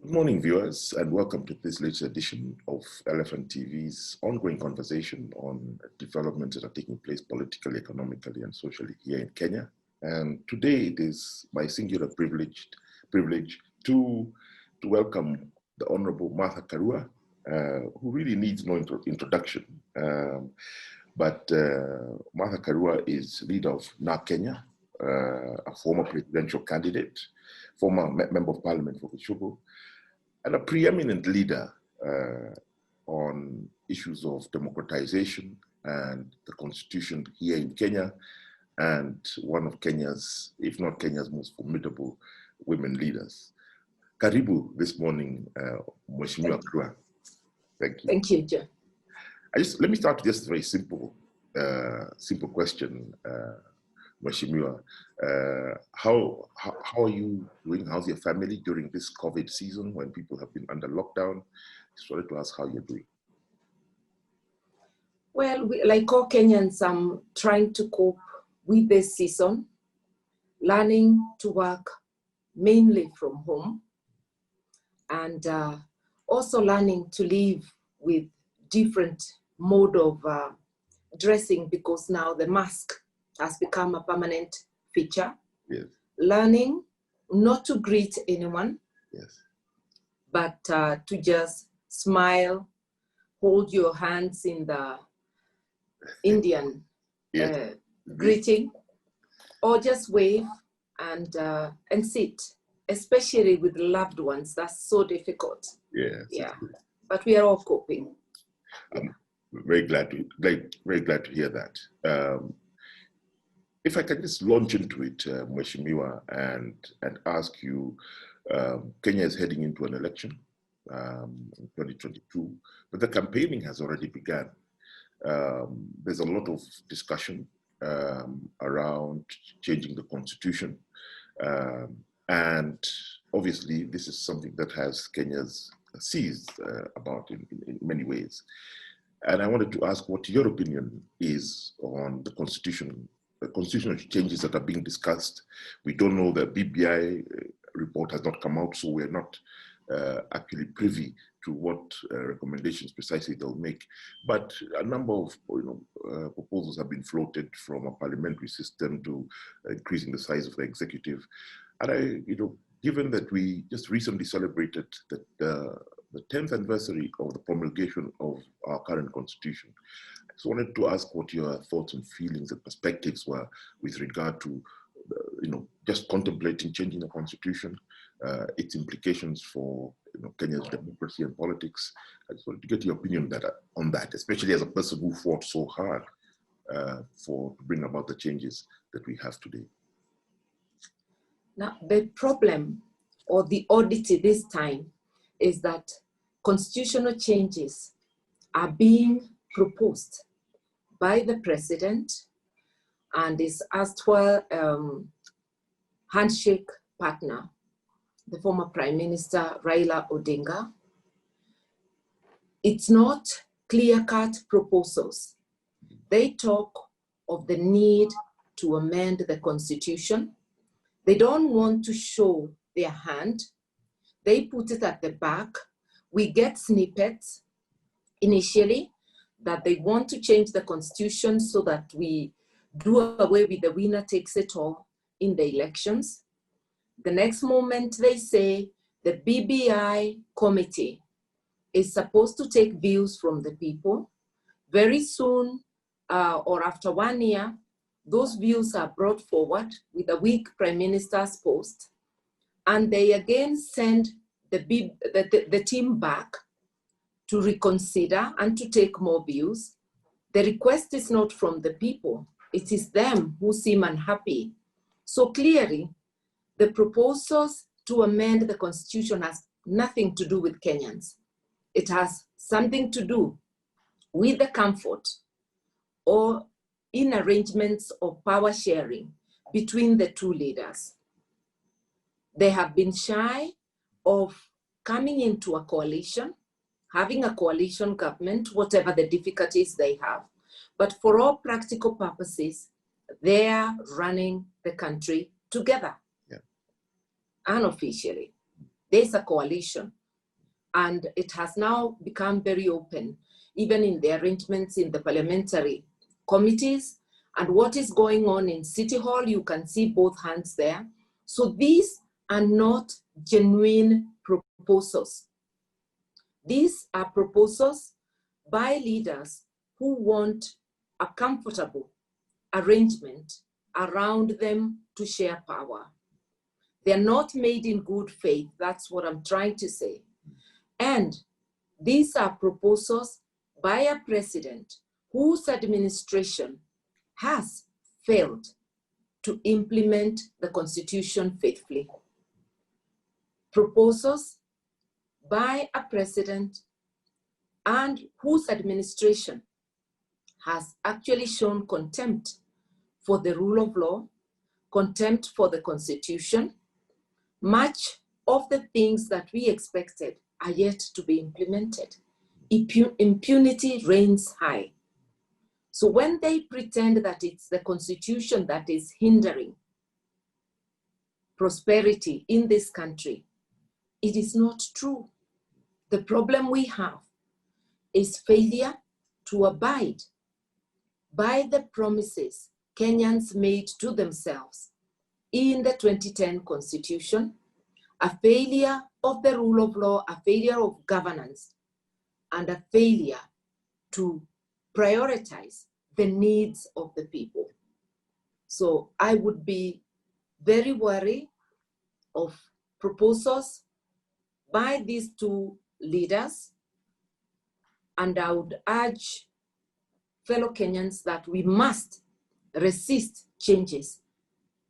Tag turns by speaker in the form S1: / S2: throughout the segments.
S1: Good morning, viewers, and welcome to this latest edition of Elephant TV's ongoing conversation on developments that are taking place politically, economically, and socially here in Kenya. And today it is my singular privilege to welcome the Honorable Martha Karua, who really needs no introduction. But Martha Karua is leader of NARC Kenya, a former presidential candidate, former member of parliament for Gichugu, and a preeminent leader on issues of democratization and the constitution here in Kenya, and one of Kenya's, if not Kenya's, most formidable women leaders. Karibu this morning, Mheshimiwa Karua. Thank you.
S2: Thank you, Joe.
S1: Let me start with just a very simple question, Mheshimiwa. How are you doing? How's your family during this COVID season when people have been under lockdown? Just wanted to ask how you're doing.
S2: Well, like all Kenyans, I'm trying to cope with this season, learning to work mainly from home, and also learning to live with different mode of dressing, because now the mask has become a permanent feature.
S1: Yes.
S2: Learning not to greet anyone,
S1: Yes,
S2: but to just smile, hold your hands in the Indian
S1: yes.
S2: greeting, or just wave and sit, especially with loved ones. That's so difficult.
S1: Yes.
S2: Yeah, but we are all coping.
S1: I'm very glad to hear that. If I can just launch into it, Mheshimiwa, and ask you, Kenya is heading into an election in 2022, but the campaigning has already begun. There's a lot of discussion around changing the constitution, and obviously this is something that has Kenya's seized about in many ways. And I wanted to ask what your opinion is on the constitution. The constitutional changes that are being discussed. We don't know, the BBI report has not come out, so we're not actually privy to what recommendations precisely they'll make. But a number of proposals have been floated, from a parliamentary system to increasing the size of the executive. And given that we just recently celebrated the 10th anniversary of the promulgation of our current constitution, I just wanted to ask what your thoughts and feelings and perspectives were with regard to, just contemplating changing the constitution, its implications for Kenya's democracy and politics. I just wanted to get your opinion on that, especially as a person who fought so hard to bring about the changes that we have today.
S2: Now, the problem or the oddity this time is that constitutional changes are being proposed by the president and his erstwhile handshake partner, the former Prime Minister Raila Odinga. It's not clear-cut proposals. They talk of the need to amend the constitution. They don't want to show their hand. They put it at the back. We get snippets initially that they want to change the constitution so that we do away with the winner takes it all in the elections. The next moment they say the BBI committee is supposed to take views from the people. Very soon, or after 1 year, those views are brought forward with a weak Prime Minister's post, and they again send the team back to reconsider and to take more views. The request is not from the people. It is them who seem unhappy. So clearly, the proposals to amend the constitution has nothing to do with Kenyans. It has something to do with the comfort or in arrangements of power sharing between the two leaders. They have been shy of coming into a coalition, having a coalition government, whatever the difficulties they have. But for all practical purposes, they are running the country together.
S1: Yeah.
S2: Unofficially. There's a coalition, and it has now become very open, even in the arrangements in the parliamentary committees. And what is going on in City Hall, you can see both hands there. So these are not genuine proposals. These are proposals by leaders who want a comfortable arrangement around them to share power. They're not made in good faith. That's what I'm trying to say. And these are proposals by a president whose administration has failed to implement the Constitution faithfully. Proposals by a president and whose administration has actually shown contempt for the rule of law, contempt for the Constitution. Much of the things that we expected are yet to be implemented. Impunity reigns high. So when they pretend that it's the Constitution that is hindering prosperity in this country, it is not true. The problem we have is failure to abide by the promises Kenyans made to themselves in the 2010 Constitution, a failure of the rule of law, a failure of governance, and a failure to prioritize the needs of the people. So I would be very wary of proposals by these two leaders, and I would urge fellow Kenyans that we must resist changes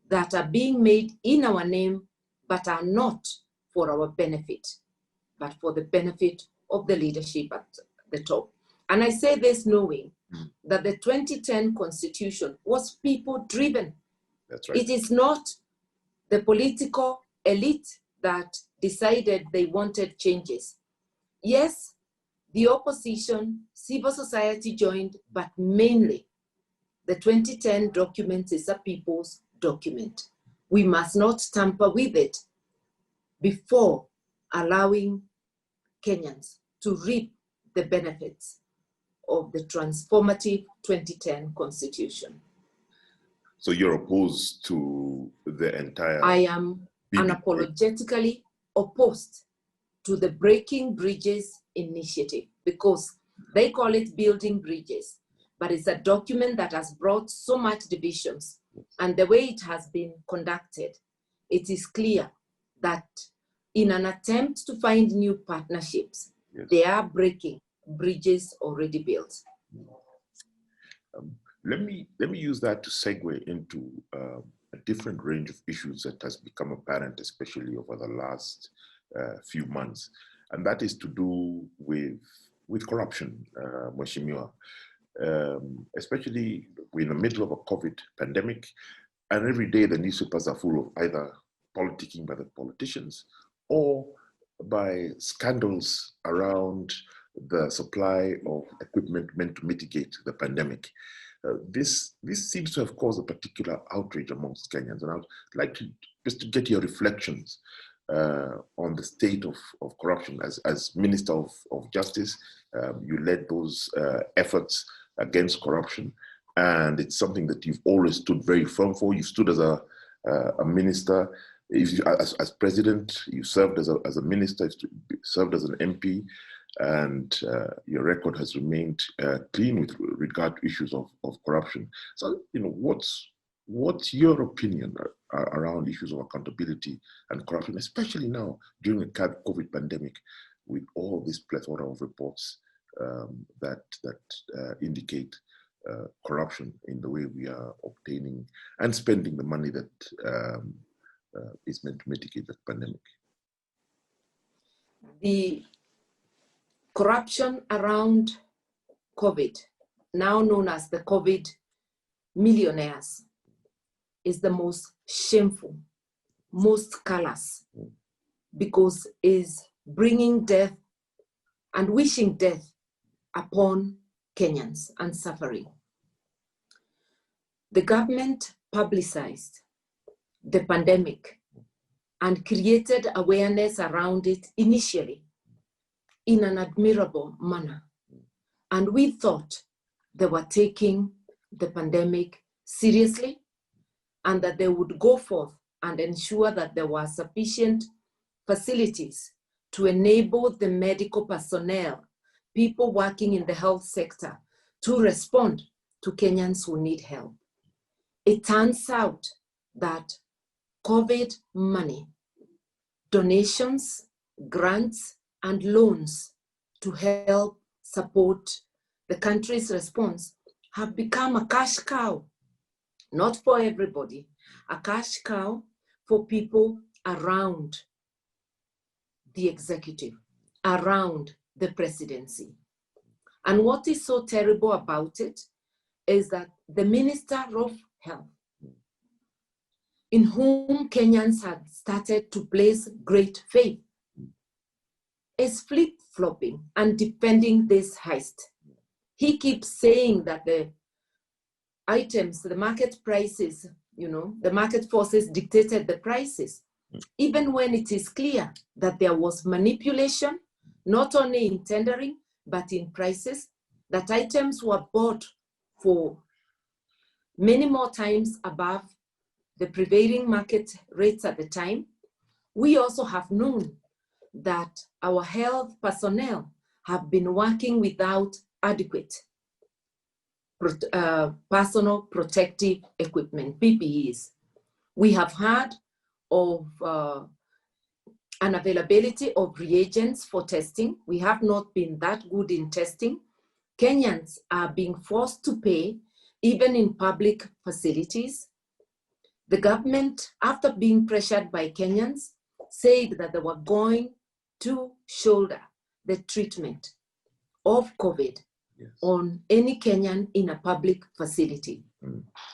S2: that are being made in our name but are not for our benefit, but for the benefit of the leadership at the top. And I say this knowing that the 2010 Constitution was people-driven.
S1: That's right.
S2: It is not the political elite that decided they wanted changes. Yes, the opposition, civil society joined, but mainly the 2010 document is a people's document. We must not tamper with it before allowing Kenyans to reap the benefits of the transformative 2010 Constitution.
S1: So you're opposed to the entire...
S2: I am unapologetically opposed to the Breaking Bridges initiative, because they call it building bridges, but it's a document that has brought so much divisions. And the way it has been conducted, it is clear that in an attempt to find new partnerships, yes, they are breaking bridges already built.
S1: Let me use that to segue into a different range of issues that has become apparent, especially over the last few months, and that is to do with corruption, Mheshimiwa. Especially we're in the middle of a COVID pandemic, and every day the newspapers are full of either politicking by the politicians or by scandals around the supply of equipment meant to mitigate the pandemic. This seems to have caused a particular outrage amongst Kenyans, and I'd like to just to get your reflections on the state of corruption. As Minister of Justice, you led those efforts against corruption, and it's something that you've always stood very firm for. You stood as a minister, as president, you served as a minister, served as an MP, and your record has remained clean with regard to issues of corruption. So, what's your opinion around issues of accountability and corruption, especially now during the COVID pandemic, with all this plethora of reports that indicate corruption in the way we are obtaining and spending the money that is meant to mitigate the pandemic?
S2: The corruption around COVID, now known as the COVID millionaires, is the most shameful, most callous, because is bringing death and wishing death upon Kenyans and suffering. The government publicized the pandemic and created awareness around it initially in an admirable manner. And we thought they were taking the pandemic seriously and that they would go forth and ensure that there were sufficient facilities to enable the medical personnel, people working in the health sector, to respond to Kenyans who need help. It turns out that COVID money, donations, grants, and loans to help support the country's response have become a cash cow, not for everybody, a cash cow for people around the executive, around the presidency. And what is so terrible about it is that the Minister of Health, in whom Kenyans had started to place great faith, is flip-flopping and defending this heist. He keeps saying that the items, the market prices, the market forces dictated the prices, even when it is clear that there was manipulation, not only in tendering, but in prices, that items were bought for many more times above the prevailing market rates at the time. We also have known that our health personnel have been working without adequate personal protective equipment, PPEs. We have heard of an availability of reagents for testing. We have not been that good in testing. Kenyans are being forced to pay, even in public facilities. The government, after being pressured by Kenyans, said that they were going to shoulder the treatment of COVID on any Kenyan in a public facility.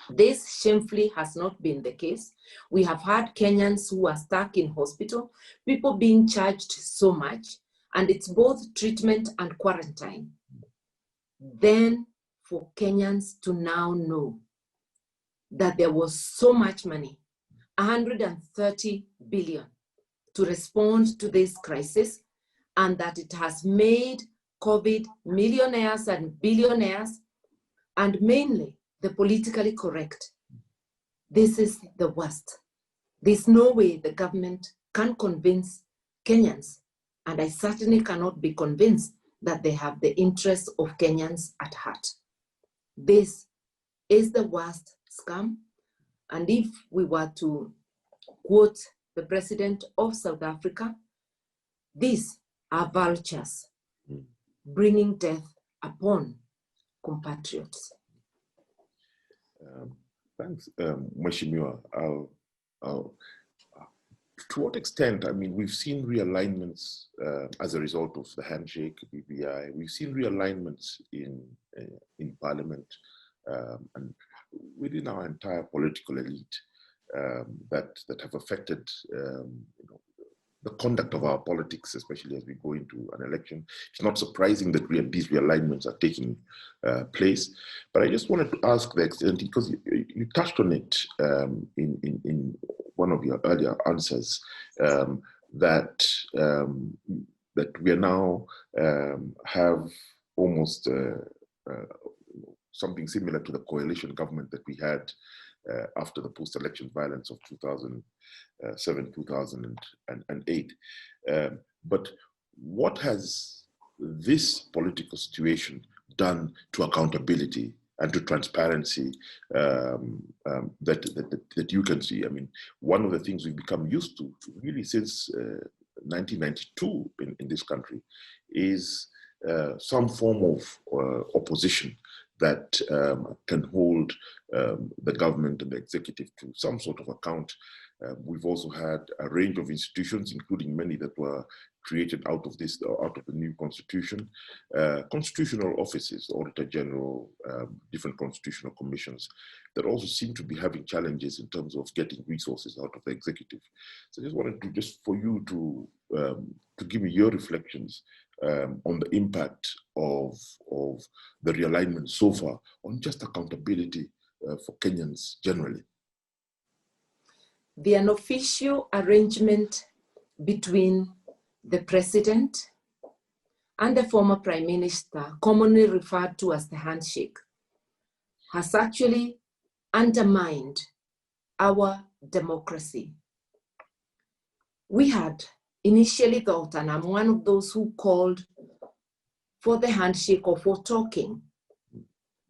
S2: This shamefully has not been the case. We have had Kenyans who are stuck in hospital, people being charged so much, and it's both treatment and quarantine. Then for Kenyans to now know that there was so much money, 130 billion, to respond to this crisis, and that it has made COVID millionaires and billionaires, and mainly the politically correct. This is the worst. There's no way the government can convince Kenyans, and I certainly cannot be convinced that they have the interests of Kenyans at heart. This is the worst scam, and if we were to quote the president of South Africa, these are vultures bringing death upon compatriots.
S1: Thanks, Mheshimiwa. To what extent, I mean, we've seen realignments as a result of the handshake, BBI. We've seen realignments in Parliament and within our entire political elite that have affected the conduct of our politics, especially as we go into an election. It's not surprising that these realignments are taking place. But I just wanted to ask the extent, because you touched on it in one of your earlier answers, that we are now have almost something similar to the coalition government that we had after the post-election violence of 2007, 2008. But what has this political situation done to accountability and to transparency that you can see? I mean, one of the things we've become used to really since 1992 in this country is some form of opposition that can hold the government and the executive to some sort of account. We've also had a range of institutions, including many that were created out of the new constitution, constitutional offices, Auditor General, different constitutional commissions, that also seem to be having challenges in terms of getting resources out of the executive. So I just wanted to, for you to give me your reflections on the impact of the realignment so far on just accountability for Kenyans generally.
S2: the unofficial arrangement between the president and the former prime minister, commonly referred to as the handshake, has actually undermined our democracy. We had initially thought, and I'm one of those who called for the handshake or for talking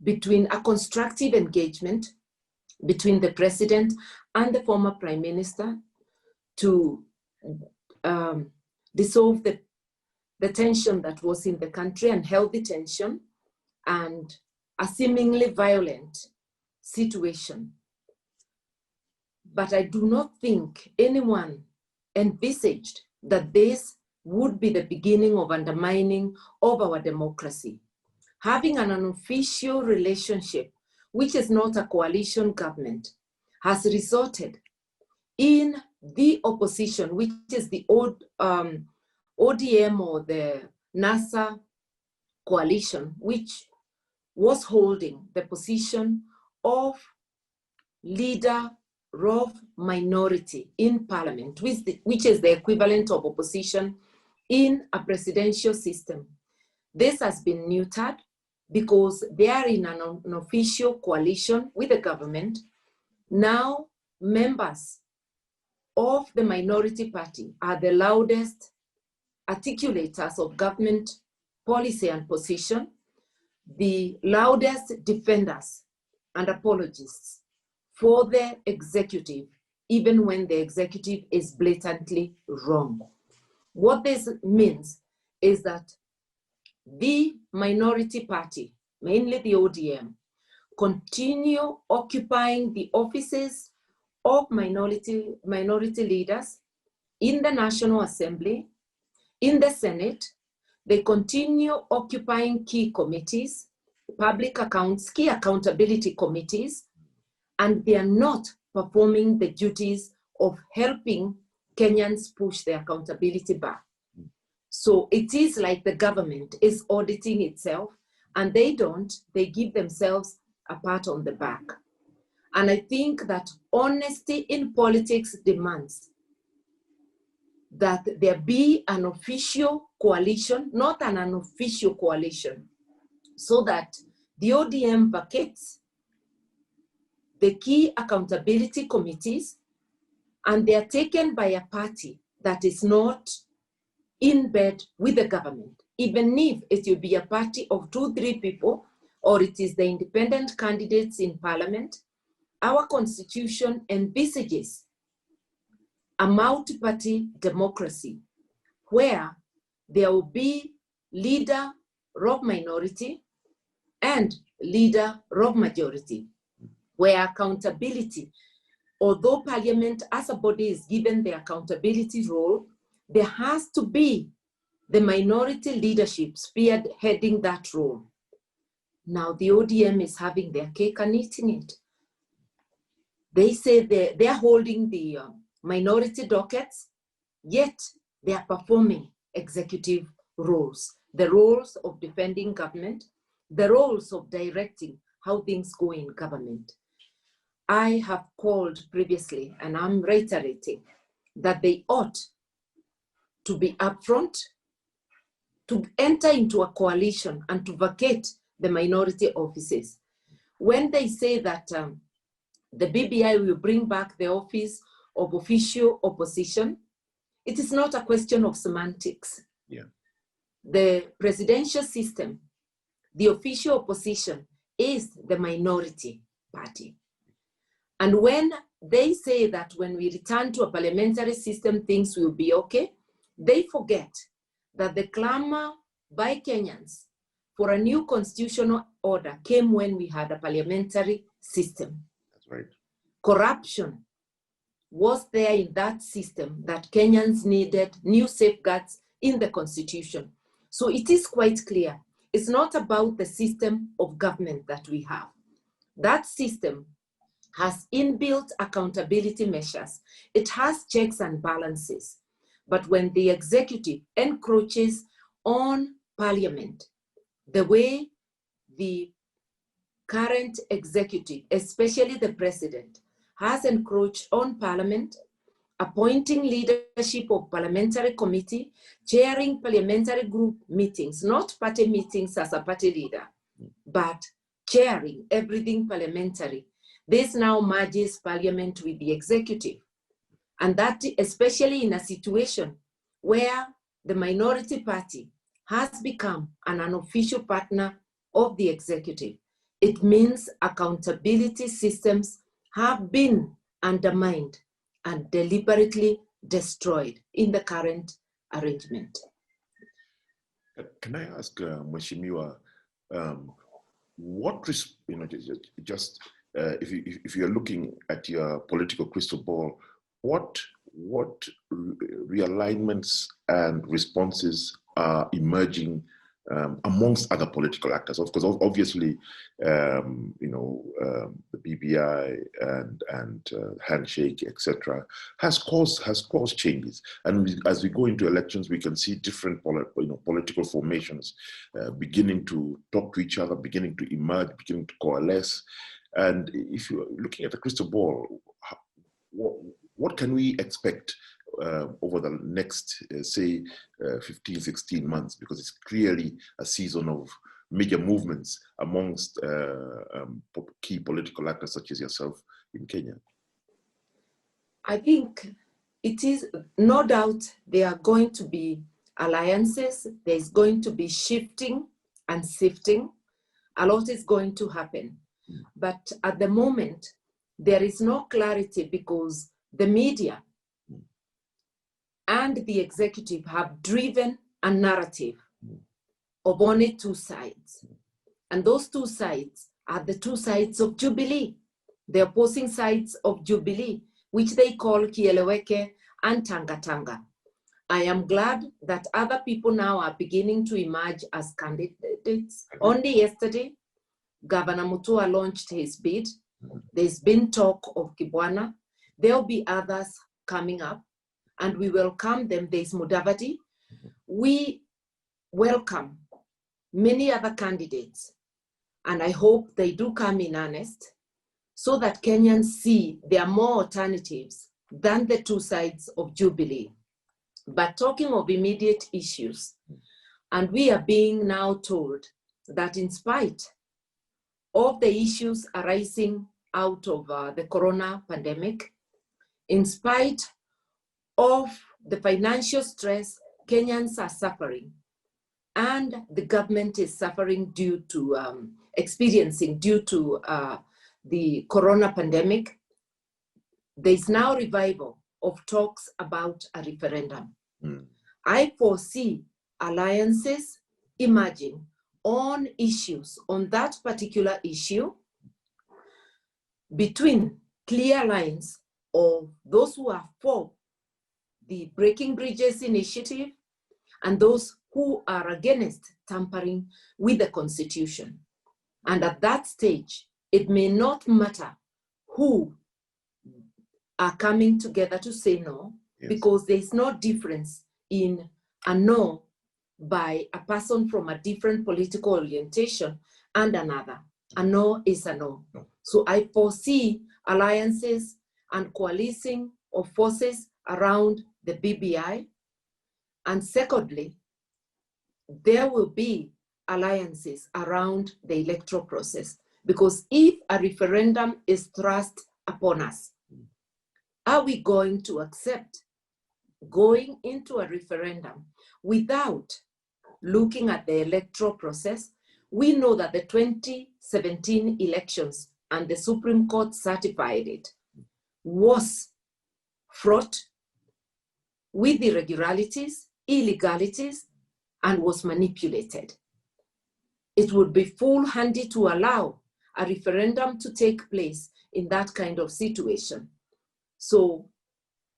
S2: between a constructive engagement between the president and the former prime minister to dissolve the tension that was in the country and healthy tension and a seemingly violent situation. But I do not think anyone envisaged that this would be the beginning of undermining of our democracy. Having an unofficial relationship, which is not a coalition government, has resulted in the opposition, which is the ODM or the NASA coalition, which was holding the position of leader of minority in parliament, which is the equivalent of opposition in a presidential system. This has been neutered because they are in an official coalition with the government. Now, members of the minority party are the loudest articulators of government policy and position, the loudest defenders and apologists for the executive, even when the executive is blatantly wrong. What this means is that the minority party, mainly the ODM, continue occupying the offices of minority leaders in the National Assembly, in the Senate. They continue occupying key committees, public accounts, key accountability committees, and they are not performing the duties of helping Kenyans push their accountability back. So it is like the government is auditing itself, and they give themselves a pat on the back. And I think that honesty in politics demands that there be an official coalition, not an unofficial coalition, so that the ODM vacates the key accountability committees and they are taken by a party that is not in bed with the government. Even if it will be a party of 2-3 people, or it is the independent candidates in parliament, our constitution envisages a multi-party democracy where there will be leader of minority and leader of majority, where accountability, although parliament as a body is given the accountability role, there has to be the minority leadership spearheading that role. Now the ODM is having their cake and eating it. They say they're holding the minority dockets, yet they are performing executive roles, the roles of defending government, the roles of directing how things go in government. I have called previously, and I'm reiterating, that they ought to be upfront, to enter into a coalition and to vacate the minority offices. When they say that the BBI will bring back the office of official opposition, it is not a question of semantics.
S1: Yeah.
S2: The presidential system, the official opposition is the minority party. And when they say that when we return to a parliamentary system, things will be okay, they forget that the clamor by Kenyans for a new constitutional order came when we had a parliamentary system.
S1: That's right.
S2: Corruption was there in that system that Kenyans needed new safeguards in the constitution. So it is quite clear. It's not about the system of government that we have. That system has inbuilt accountability measures. It has checks and balances. But when the executive encroaches on parliament, the way the current executive, especially the president, has encroached on parliament appointing leadership of parliamentary committee, chairing parliamentary group meetings, not party meetings as a party leader, but chairing everything parliamentary. This now merges parliament with the executive. And that especially in a situation where the minority party has become an unofficial partner of the executive. It means accountability systems have been undermined and deliberately destroyed in the current arrangement.
S1: Can I ask Mheshimiwa, what, if you're looking at your political crystal ball, what realignments and responses are emerging amongst other political actors? Because obviously, the BBI and handshake, etc., has caused changes. And as we go into elections, we can see different political formations beginning to talk to each other, beginning to emerge, beginning to coalesce. And if you're looking at the crystal ball, what can we expect over the next, say, 15, 16 months? Because it's clearly a season of major movements amongst key political actors such as yourself in Kenya.
S2: I think it is no doubt there are going to be alliances. There's going to be shifting and sifting. A lot is going to happen. But at the moment, there is no clarity because the media and the executive have driven a narrative of only two sides. And those two sides are the two sides of Jubilee, the opposing sides of Jubilee, which they call Kieleweke and Tanga. I am glad that other people now are beginning to emerge as candidates. Only yesterday, Governor Mutua launched his bid. There's been talk of Kibwana. There'll be others coming up, and we welcome them. There's Mudavadi. We welcome many other candidates, and I hope they do come in earnest so that Kenyans see there are more alternatives than the two sides of Jubilee. But talking of immediate issues, and we are being now told that in spite of the issues arising out of the corona pandemic, in spite of the financial stress Kenyans are suffering, and the government is suffering due to, the corona pandemic, there's now revival of talks about a referendum. I foresee alliances emerging on issues, on that particular issue, between clear lines of those who are for the Breaking Bridges initiative and those who are against tampering with the Constitution. And at that stage, it may not matter who are coming together to say no, because there's no difference in a no by a person from a different political orientation and another. A no is a no. So I foresee alliances and coalescing of forces around the BBI. And secondly, there will be alliances around the electoral process, because if a referendum is thrust upon us, are we going to accept going into a referendum without looking at the electoral process? We know that the 2017 elections, and the Supreme Court certified it, was fraught with irregularities, illegalities, and was manipulated. It would be foolhardy to allow a referendum to take place in that kind of situation. So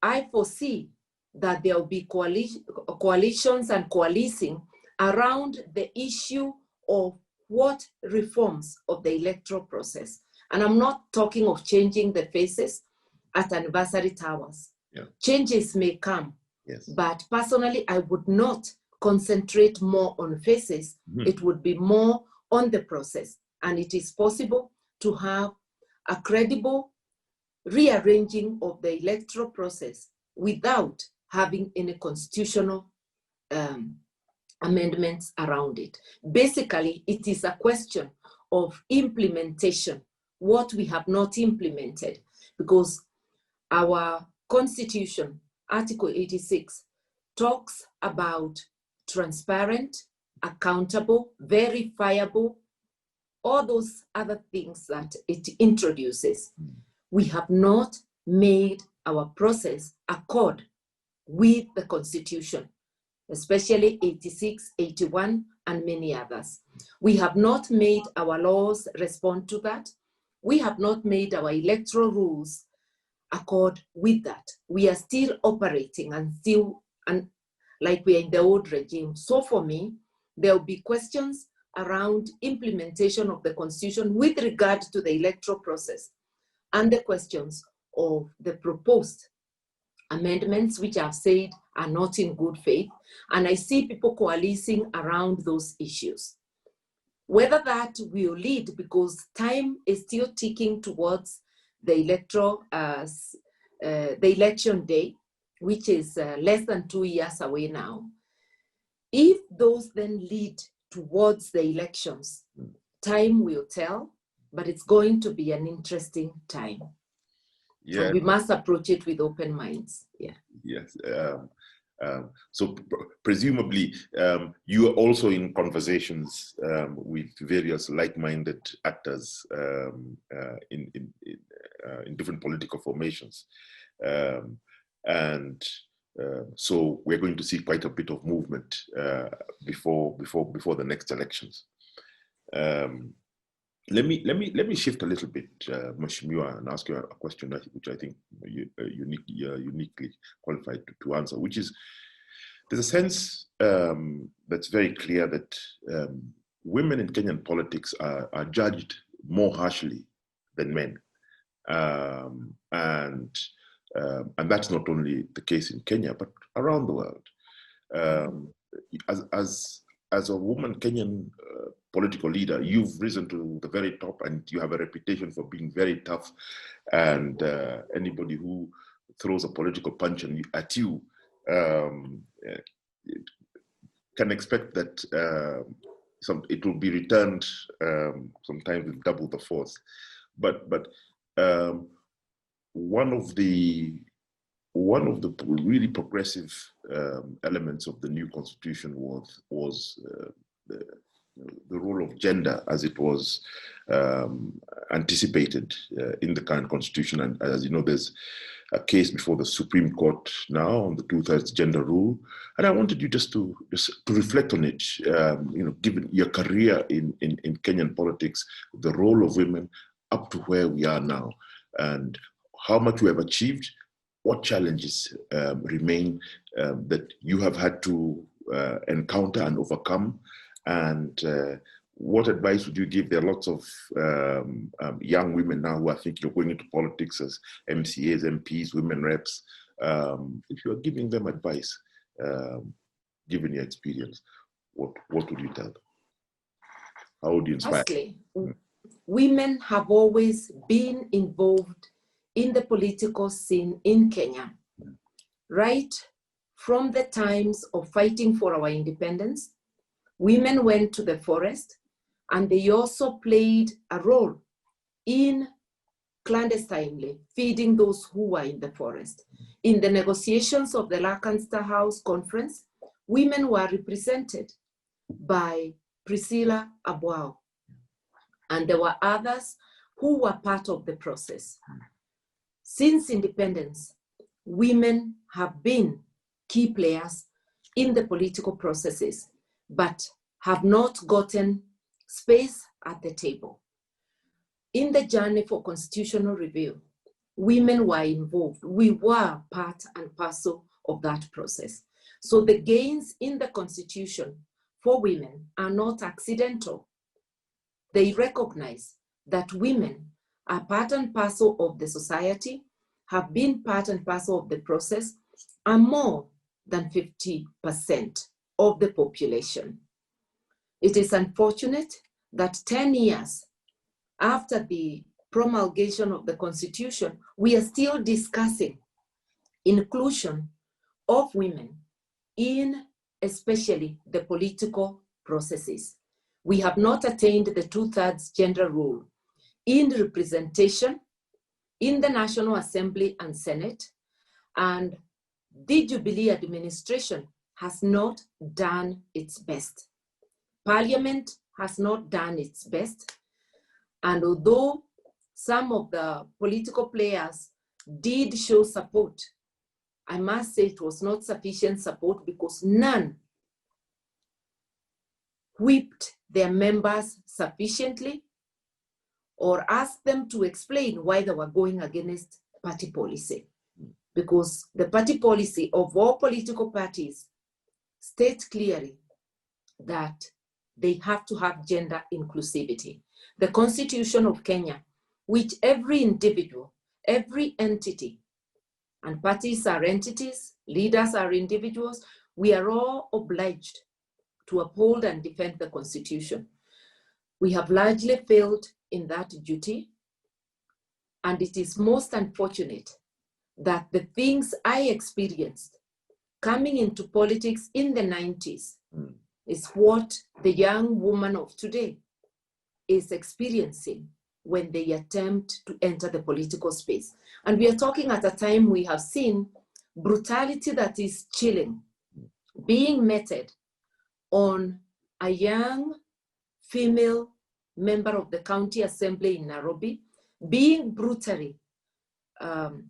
S2: I foresee that there will be coalitions and coalescing around the issue of what reforms of the electoral process. And I'm not talking of changing the faces at anniversary towers. Changes may come, but personally, I would not concentrate more on faces. It would be more on the process. And it is possible to have a credible rearranging of the electoral process without having any constitutional amendments around it. Basically, it is a question of implementation, what we have not implemented, because our Constitution, Article 86, talks about transparent, accountable, verifiable, all those other things that it introduces. We have not made our process accord with the Constitution, especially 86, 81, and many others. We have not made our laws respond to that. We have not made our electoral rules accord with that. We are still operating and like we are in the old regime. So for me, there will be questions around implementation of the Constitution with regard to the electoral process and the questions of the proposed amendments, which I've said are not in good faith. And I see people coalescing around those issues. Whether that will lead, because time is still ticking towards the election day, which is less than 2 years away now. If those then lead towards the elections, time will tell, but it's going to be an interesting time.
S1: Yeah.
S2: So we must approach it with open minds. Yeah.
S1: Yes. So presumably you are also in conversations with various like-minded actors in different political formations, so we're going to see quite a bit of movement before the next elections. Let me shift a little bit, Mheshimiwa, and ask you a question which I think you're uniquely qualified to answer, which is, there's a sense that's very clear that women in Kenyan politics are judged more harshly than men. And that's not only the case in Kenya, but around the world. As a woman Kenyan political leader, you've risen to the very top, and you have a reputation for being very tough. And anybody who throws a political punch at you can expect that it will be returned sometimes with double the force. But one of the really progressive elements of the new constitution was the role of gender as it was anticipated in the current constitution. And as you know, there's a case before the Supreme Court now on the 2/3 gender rule. And I wanted you just to reflect on it, given your career in Kenyan politics, the role of women up to where we are now, and how much we have achieved, what challenges remain that you have had to encounter and overcome, and what advice would you give? There are lots of young women now who are thinking of going into politics as MCAs, MPs, women reps. If you are giving them advice, given your experience, what would you tell them? How would you inspire?
S2: Firstly, women have always been involved in the political scene in Kenya, right from the times of fighting for our independence. Women went to the forest, and they also played a role in clandestinely feeding those who were in the forest. In the negotiations of the Lancaster House Conference, women were represented by Priscilla Abwao, and there were others who were part of the process. Since independence, women have been key players in the political processes, but have not gotten space at the table. In the journey for constitutional review, women were involved. We were part and parcel of that process. So the gains in the constitution for women are not accidental. They recognize that women are part and parcel of the society, have been part and parcel of the process, are more than 50% of the population. It is unfortunate that 10 years after the promulgation of the constitution, we are still discussing inclusion of women in especially the political processes. We have not attained the 2/3 gender rule in representation in the National Assembly and Senate, and the Jubilee administration has not done its best. Parliament has not done its best, and although some of the political players did show support, I must say it was not sufficient support because none whipped their members sufficiently or asked them to explain why they were going against party policy. Because the party policy of all political parties states clearly that they have to have gender inclusivity. The Constitution of Kenya, which every individual, every entity, and parties are entities, leaders are individuals, we are all obliged to uphold and defend the Constitution. We have largely failed in that duty, and it is most unfortunate that the things I experienced coming into politics in the 90s is what the young woman of today is experiencing when they attempt to enter the political space. And we are talking at a time we have seen brutality that is chilling being meted on a young female member of the county assembly in Nairobi, being brutally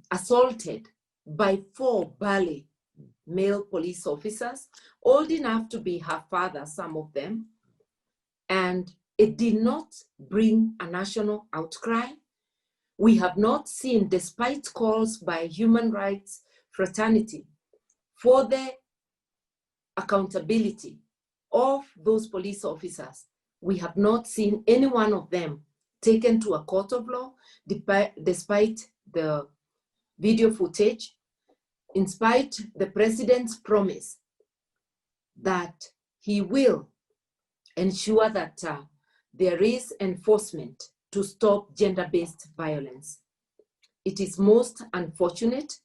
S2: assaulted by 4 burly male police officers, old enough to be her father, some of them, and it did not bring a national outcry. We have not seen, despite calls by human rights fraternity for the accountability of those police officers, we have not seen any one of them taken to a court of law, despite the video footage, in spite the president's promise that he will ensure that there is enforcement to stop gender-based violence. It is most unfortunate,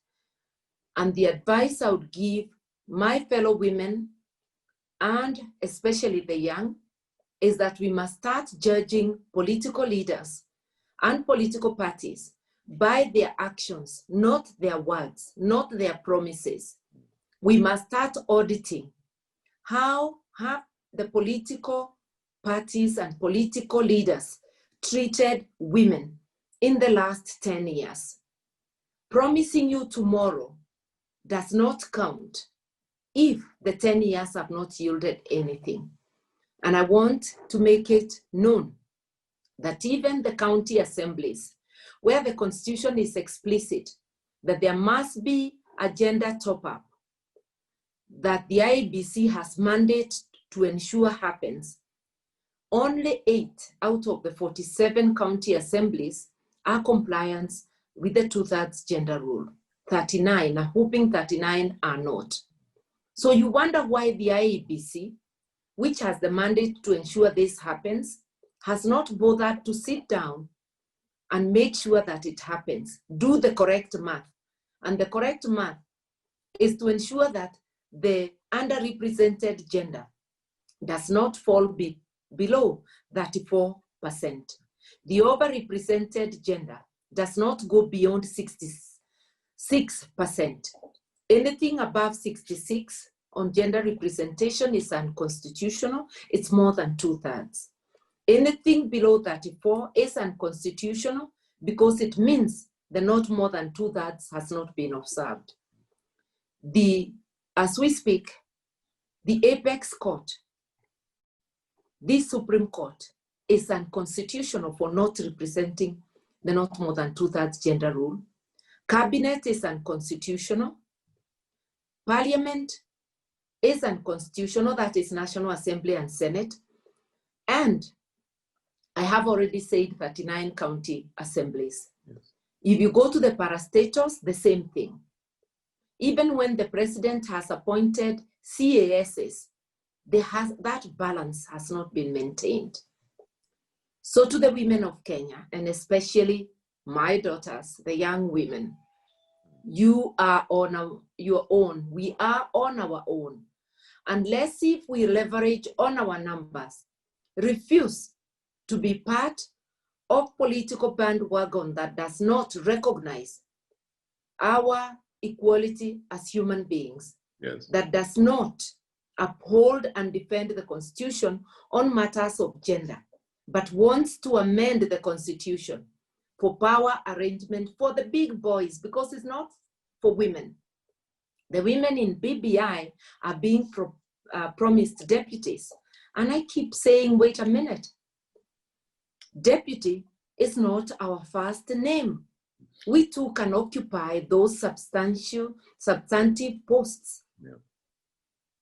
S2: and the advice I would give my fellow women, and especially the young, is that we must start judging political leaders and political parties by their actions, not their words, not their promises. We must start auditing how have the political parties and political leaders treated women in the last 10 years. Promising you tomorrow does not count if the 10 years have not yielded anything. And I want to make it known that even the county assemblies, where the Constitution is explicit that there must be a gender top-up, that the IEBC has mandate to ensure happens, only 8 out of the 47 county assemblies are compliant with the 2/3 gender rule. 39, a whopping 39 are not. So you wonder why the IEBC, which has the mandate to ensure this happens, has not bothered to sit down and make sure that it happens, do the correct math. And the correct math is to ensure that the underrepresented gender does not fall below 34%. The overrepresented gender does not go beyond 66%. Anything above 66 on gender representation is unconstitutional. It's more than 2/3. Anything below 34 is unconstitutional because it means that not more than 2/3 has not been observed. As we speak, the apex court, the Supreme Court, is unconstitutional for not representing the not more than 2/3 gender rule. Cabinet is unconstitutional. Parliament is unconstitutional, that is National Assembly and Senate. And I have already said 39 county assemblies. Yes. If you go to the parastatals, the same thing. Even when the president has appointed CASs, that balance has not been maintained. So to the women of Kenya, and especially my daughters, the young women, You are on your own. We are on our own. Unless if we leverage on our numbers, refuse to be part of political bandwagon that does not recognize our equality as human beings,
S1: Yes.
S2: that does not uphold and defend the Constitution on matters of gender, but wants to amend the Constitution for power arrangement for the big boys, because it's not for women. The women in BBI are being promised deputies. And I keep saying, wait a minute. Deputy is not our first name. We too can occupy those substantive posts.
S1: Yeah.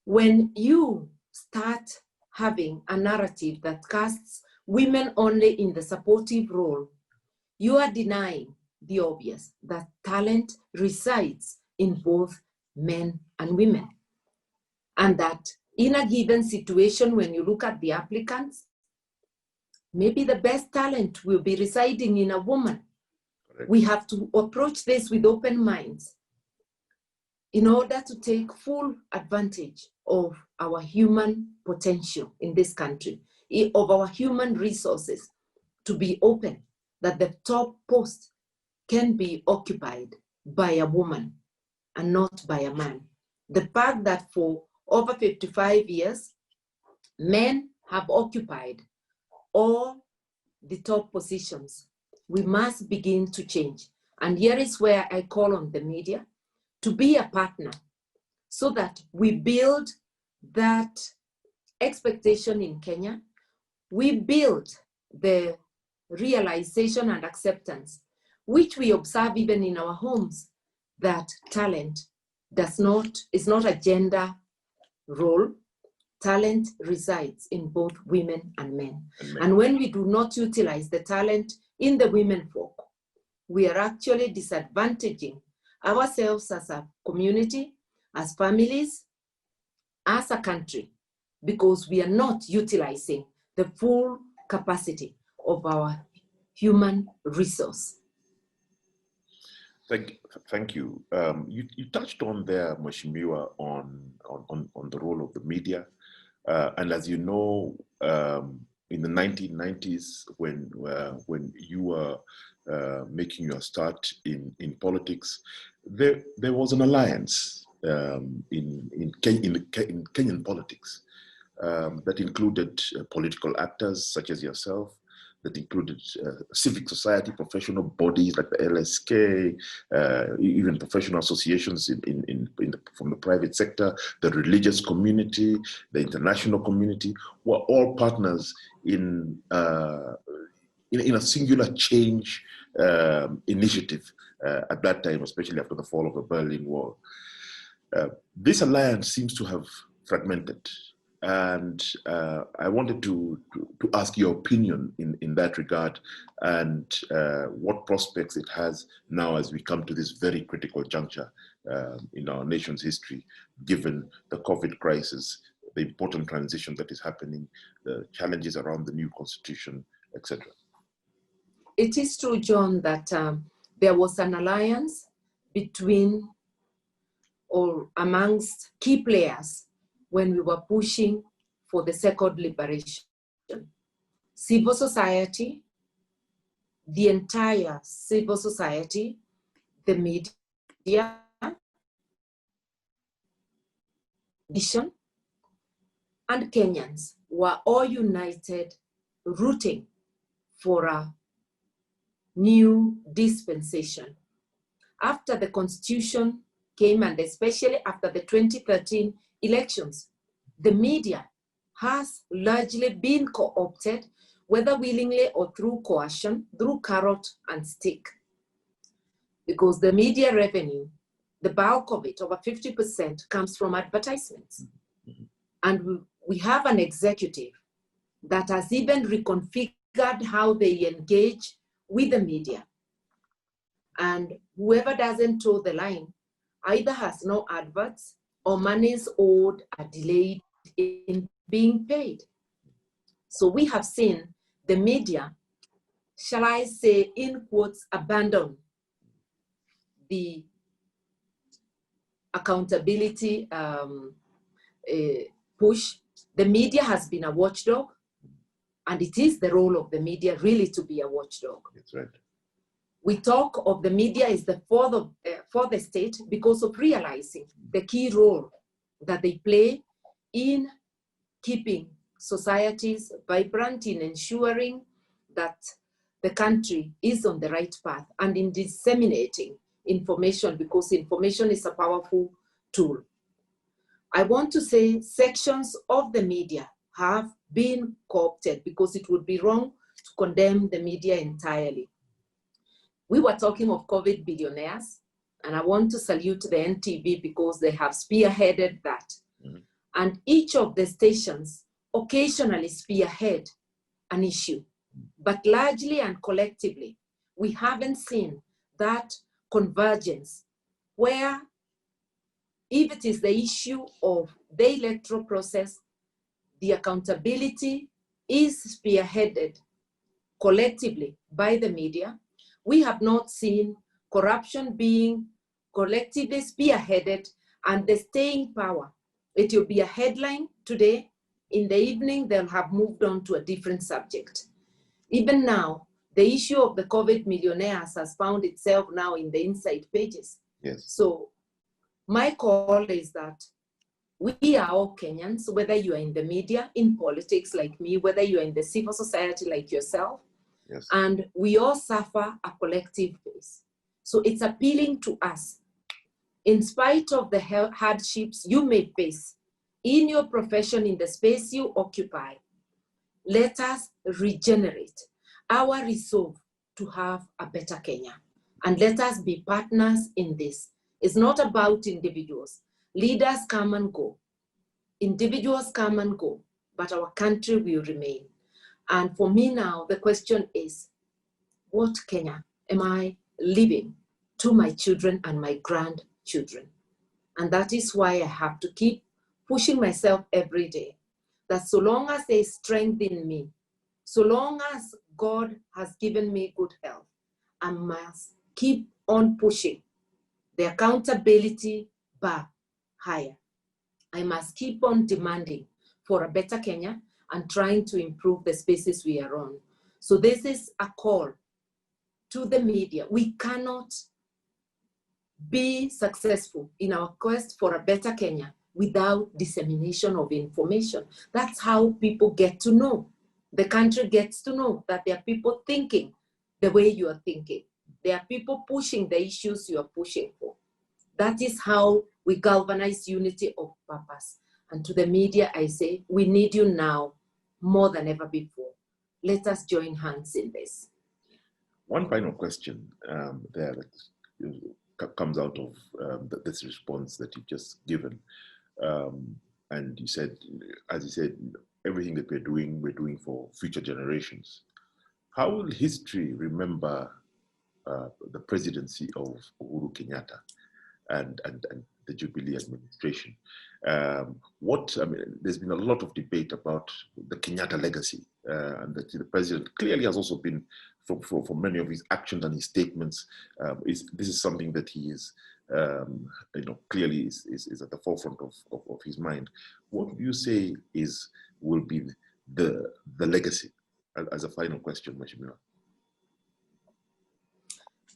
S2: When you start having a narrative that casts women only in the supportive role, you are denying the obvious, that talent resides in both men and women. And that in a given situation, when you look at the applicants, maybe the best talent will be residing in a woman. Correct. We have to approach this with open minds in order to take full advantage of our human potential in this country, of our human resources, to be open, that the top post can be occupied by a woman and not by a man. The fact that for over 55 years, men have occupied all the top positions, we must begin to change. And here is where I call on the media to be a partner, so that we build that expectation in Kenya. We build the realization and acceptance, which we observe even in our homes, that talent is not a gender role. Talent resides in both women and men. And when we do not utilize the talent in the women folk, we are actually disadvantaging ourselves as a community, as families, as a country, because we are not utilizing the full capacity of our human resource.
S1: Thank you. You touched on there, Mheshimiwa, on the role of the media. And as you know, in the 1990s, when you were making your start in politics, there was an alliance in Kenyan politics that included political actors such as yourself, that included civic society, professional bodies like the LSK, even professional associations from the private sector, the religious community, the international community, were all partners in a singular change initiative at that time, especially after the fall of the Berlin Wall. This alliance seems to have fragmented. And I wanted to ask your opinion in that regard, and what prospects it has now as we come to this very critical juncture in our nation's history, given the COVID crisis, the important transition that is happening, the challenges around the new constitution, etc.
S2: It is true, John, that there was an alliance between or amongst key players when we were pushing for the second liberation. Civil society, the entire civil society, the media, vision, and Kenyans were all united, rooting for a new dispensation. After the Constitution came, and especially after the 2013 elections, the media has largely been co-opted, whether willingly or through coercion, through carrot and stick. Because the media revenue, the bulk of it, over 50%, comes from advertisements. Mm-hmm. And we have an executive that has even reconfigured how they engage with the media. And whoever doesn't toe the line either has no adverts or monies owed are delayed in being paid. So we have seen the media, shall I say, in quotes, abandon the accountability push, the media has been a watchdog, and it is the role of the media really to be a watchdog.
S1: That's right.
S2: We talk of the media as the for the state because of realizing the key role that they play in keeping societies vibrant, in ensuring that the country is on the right path, and in disseminating information, because information is a powerful tool. I want to say sections of the media have been co-opted, because it would be wrong to condemn the media entirely. We were talking of COVID billionaires, and I want to salute the NTV because they have spearheaded that. Mm-hmm. And each of the stations occasionally spearhead an issue, but largely and collectively, we haven't seen that convergence where, if it is the issue of the electoral process, the accountability is spearheaded collectively by the media. We have not seen corruption being collectively spearheaded and the staying power. It will be a headline today. In the evening, they'll have moved on to a different subject. Even now, the issue of the COVID millionaires has found itself now in the inside pages.
S1: Yes.
S2: So my call is that we are all Kenyans, whether you are in the media, in politics like me, whether you are in the civil society like yourself,
S1: yes,
S2: and we all suffer a collective base. So it's appealing to us, in spite of the hardships you may face in your profession, in the space you occupy, let us regenerate our resolve to have a better Kenya. And let us be partners in this. It's not about individuals. Leaders come and go. Individuals come and go, but our country will remain. And for me now, the question is, what Kenya am I leaving to my children and my grandchildren? And that is why I have to keep pushing myself every day, that so long as there is strength in me, so long as God has given me good health, I must keep on pushing the accountability bar higher. I must keep on demanding for a better Kenya and trying to improve the spaces we are on. So this is a call to the media. We cannot be successful in our quest for a better Kenya without dissemination of information. That's how people get to know. The country gets to know that there are people thinking the way you are thinking. There are people pushing the issues you are pushing for. That is how we galvanize unity of purpose. And to the media, I say, we need you now more than ever before. Let us join hands in this.
S1: One final question there that comes out of this response that you've just given. And you said, as you said, everything that we're doing for future generations. How will history remember the presidency of Uhuru Kenyatta and the Jubilee administration? There's been a lot of debate about the Kenyatta legacy, and that the president clearly has also been, for many of his actions and his statements, this is something that he is, clearly is at the forefront of his mind. What would you say will be the legacy, as a final question, Mheshimiwa?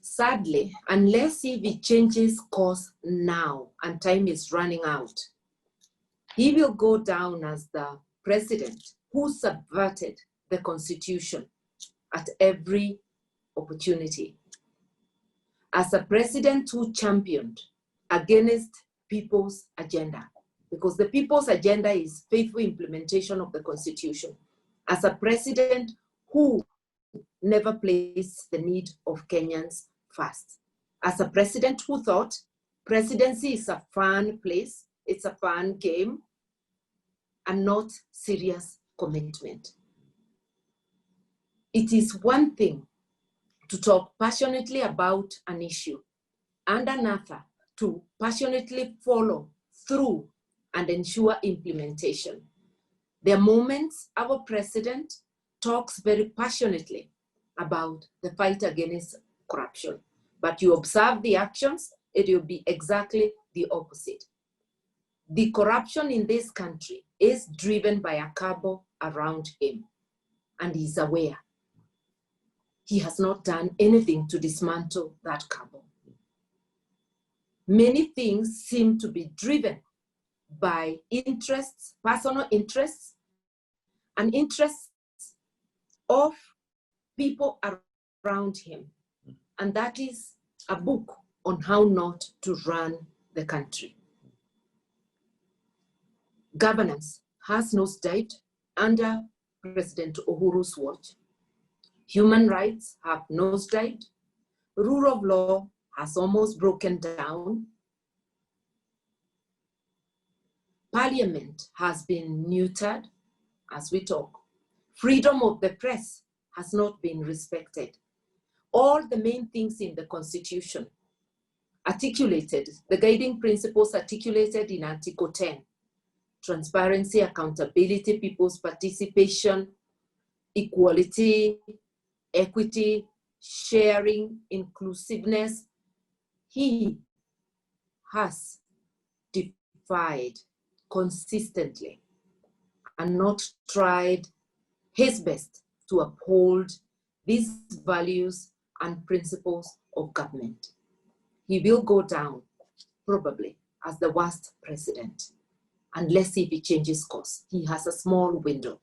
S2: Sadly, unless if he changes course now and time is running out, he will go down as the president who subverted the constitution at every opportunity, as a president who championed against people's agenda, because the people's agenda is faithful implementation of the constitution, as a president who never placed the need of Kenyans first, as a president who thought presidency is a fun place, it's a fun game, and not serious commitment. It is one thing to talk passionately about an issue, and another to passionately follow through and ensure implementation. There are moments our president talks very passionately about the fight against corruption, but you observe the actions, it will be exactly the opposite. The corruption in this country is driven by a cabal around him, and he's aware. He has not done anything to dismantle that cabal. Many things seem to be driven by interests, personal interests, and interests of people around him. And that is a book on how not to run the country. Governance has nosedived under President Uhuru's watch. Human rights have nosedived. Rule of law has almost broken down. Parliament has been neutered as we talk. Freedom of the press has not been respected. All the main things in the Constitution articulated, the guiding principles articulated in Article 10, transparency, accountability, people's participation, equality, equity, sharing, inclusiveness, he has defied consistently and not tried his best to uphold these values and principles of government. He will go down probably as the worst president unless if he changes course. He has a small window.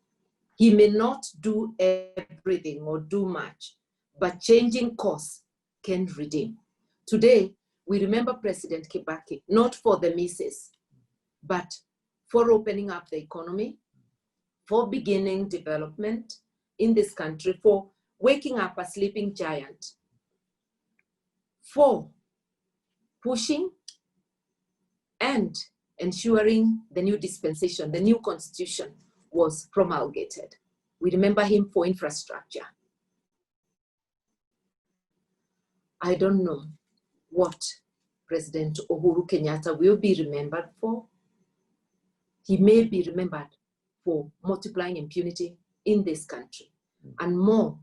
S2: He may not do everything or do much, but changing course can redeem. Today, we remember President Kibaki, not for the misses, but for opening up the economy, for beginning development in this country, for waking up a sleeping giant, for pushing and ensuring the new dispensation, the new constitution was promulgated. We remember him for infrastructure. I don't know what President Uhuru Kenyatta will be remembered for. He may be remembered for multiplying impunity in this country, and more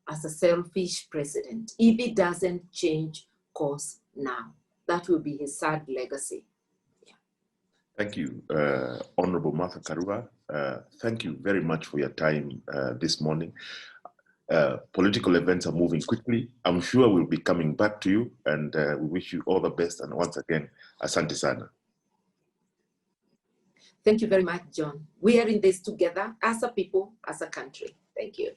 S2: as a selfish president. If he doesn't change course now, that will be his sad legacy. Yeah.
S1: Thank you, Honorable Martha Karua. Thank you very much for your time this morning. Political events are moving quickly. I'm sure we'll be coming back to you, and we wish you all the best. And once again, asante sana.
S2: Thank you very much, John. We are in this together as a people, as a country. Thank you.